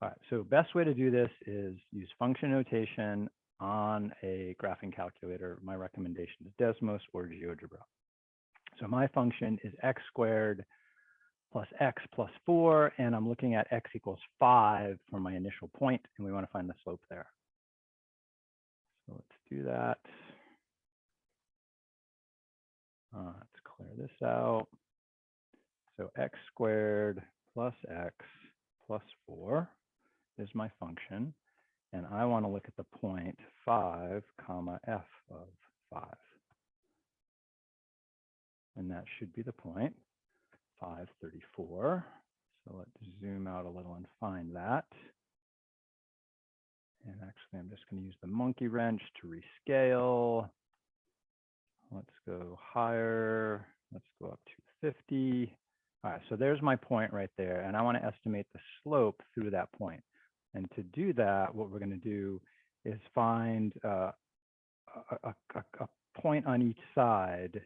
All right, so best way to do this is use function notation on a graphing calculator. My recommendation is Desmos or GeoGebra. So my function is x squared plus x plus 4, and I'm looking at x equals 5 for my initial point, and we want to find the slope there. So let's do that. Let's clear this out. So x squared plus x plus 4 is my function, and I want to look at the point 5 comma f of 5. And that should be the point, 534. So let's zoom out a little and find that. And actually, I'm just going to use the monkey wrench to rescale. Let's go higher. Let's go up to 50. All right, so there's my point right there. And I want to estimate the slope through that point. And to do that, what we're going to do is find a point on each side,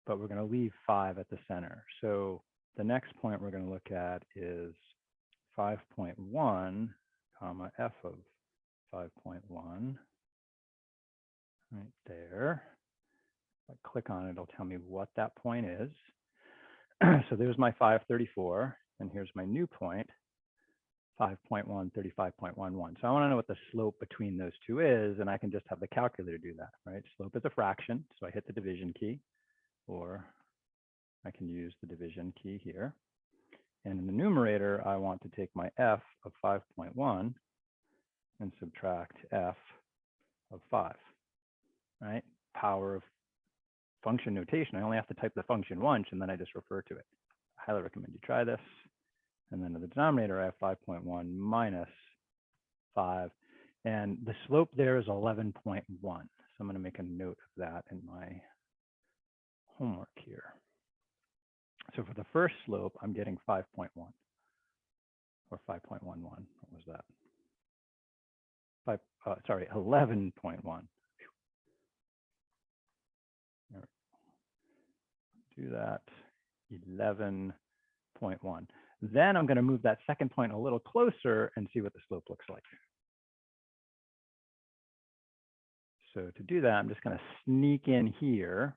but we're going to leave 5 at the center. So the next point we're going to look at is 5.1 comma f of 5.1 right there. If I click on it, it'll tell me what that point is. So there's my 534, and here's my new point, 5.1, 35.11. So I want to know what the slope between those two is, and I can just have the calculator do that, right? Slope is a fraction, so I hit the division key, or I can use the division key here. And in the numerator, I want to take my f of 5.1 and subtract f of 5, right? Power of function notation. I only have to type the function once, and then I just refer to it. I highly recommend you try this. And then in the denominator, I have 5.1 minus 5. And the slope there is 11.1. So I'm going to make a note of that in my homework here. So for the first slope, I'm getting 5.1 or 5.11. What was that? 11.1. Do that, 11.1. Then I'm going to move that second point a little closer and see what the slope looks like. So to do that, I'm just going to sneak in here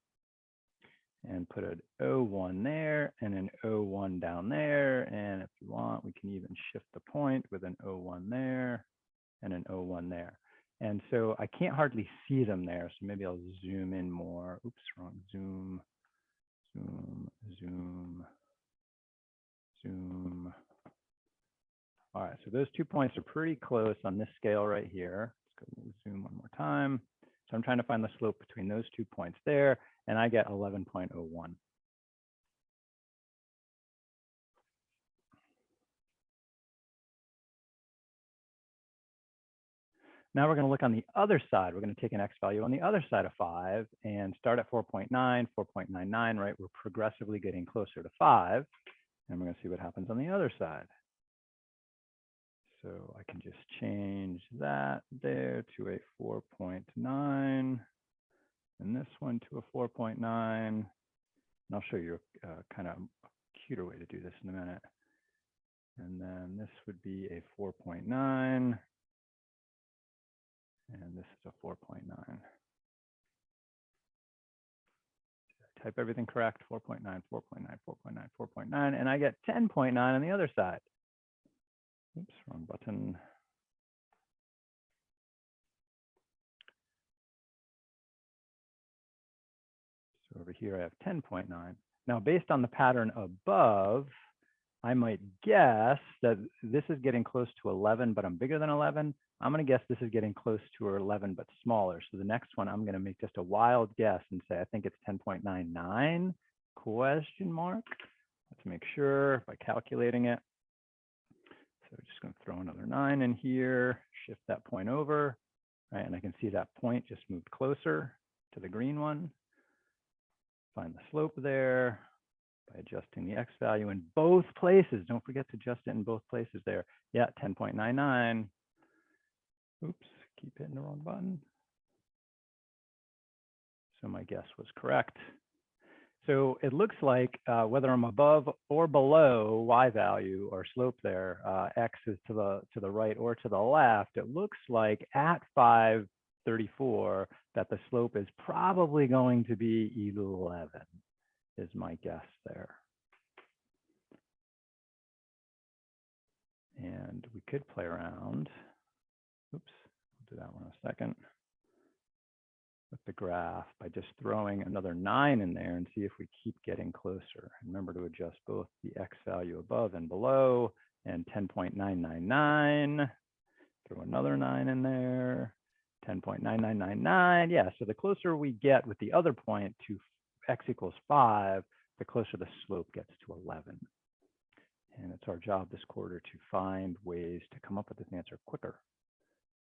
and put an O1 there and an O1 down there. And if you want, we can even shift the point with an O1 there and an O1 there. And so I can't hardly see them there. So maybe I'll zoom in more. Oops, wrong. Zoom, zoom, zoom, zoom. All right, so those 2 points are pretty close on this scale right here. Let's go zoom one more time. So I'm trying to find the slope between those 2 points there, and I get 11.01. Now we're going to look on the other side. We're going to take an x value on the other side of 5 and start at 4.9, 4.99, right? We're progressively getting closer to 5. And we're going to see what happens on the other side. So I can just change that there to a 4.9 and this one to a 4.9. And I'll show you a kind of cuter way to do this in a minute. And then this would be a 4.9. And this is a 4.9. Type everything correct, 4.9, 4.9, 4.9, 4.9, and I get 10.9 on the other side. Oops, wrong button. So over here I have 10.9. Now based on the pattern above, I might guess that this is getting close to 11, but I'm bigger than 11. I'm going to guess this is getting close to 11, but smaller. So the next one, I'm going to make just a wild guess and say, I think it's 10.99 question mark. Let's make sure by calculating it. So we're just going to throw another 9 in here, shift that point over, right? And I can see that point just moved closer to the green one. Find the slope there by adjusting the x value in both places. Don't forget to adjust it in both places there. Yeah, 10.99. Oops, keep hitting the wrong button. So my guess was correct. So it looks like whether I'm above or below y value or slope there, x is to the right or to the left, it looks like at 534 that the slope is probably going to be 11 is my guess there. And we could play around. Oops, I'll do that one in a second. With the graph by just throwing another 9 in there and see if we keep getting closer. Remember to adjust both the x value above and below, and 10.999. Throw another 9 in there. 10.9999. Yeah, so the closer we get with the other point to x equals 5, the closer the slope gets to 11. And it's our job this quarter to find ways to come up with this answer quicker.